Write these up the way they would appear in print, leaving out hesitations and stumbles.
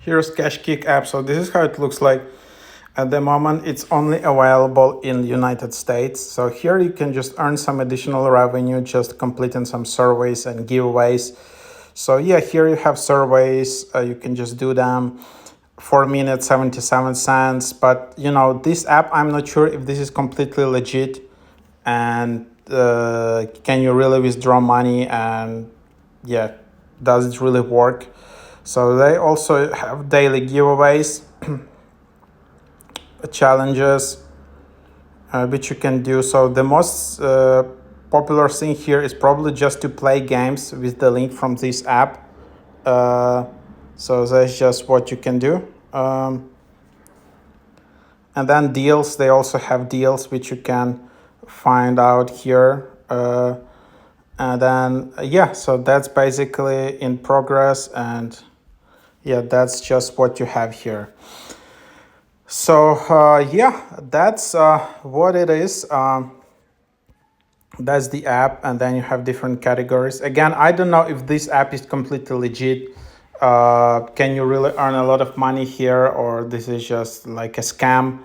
Here's KashKick app. So this is how it looks like. At the moment, it's only available in the United States. So here you can just earn some additional revenue just completing some surveys and giveaways. So yeah, here you have surveys. You can just do them. 4 minutes, 77 cents. But you know, this app, I'm not sure if this is completely legit and can you really withdraw money, and yeah, does it really work? So they also have daily giveaways, challenges, which you can do. So the most popular thing here is probably just to play games with the link from this app. So that's just what you can do. And then deals, they also have deals which you can find out here. And then, yeah, so that's basically in progress. And yeah, that's just what you have here. So yeah, that's what it is. That's the app, and then you have different categories. Again, I don't know if this app is completely legit. Can you really earn a lot of money here, or this is just like a scam?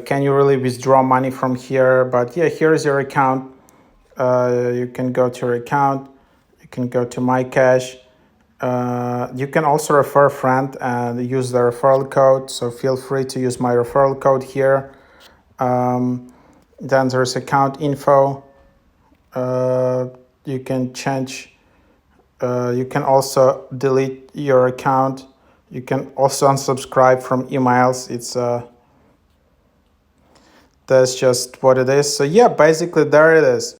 Can you really withdraw money from here? But yeah, here's your account. You can go to your account. You can go to my cash. You can also refer a friend and use the referral code. So feel free to use my referral code here. Then there's account info. You can change. You can also delete your account. You can also unsubscribe from emails. That's just what it is. So yeah, basically there it is.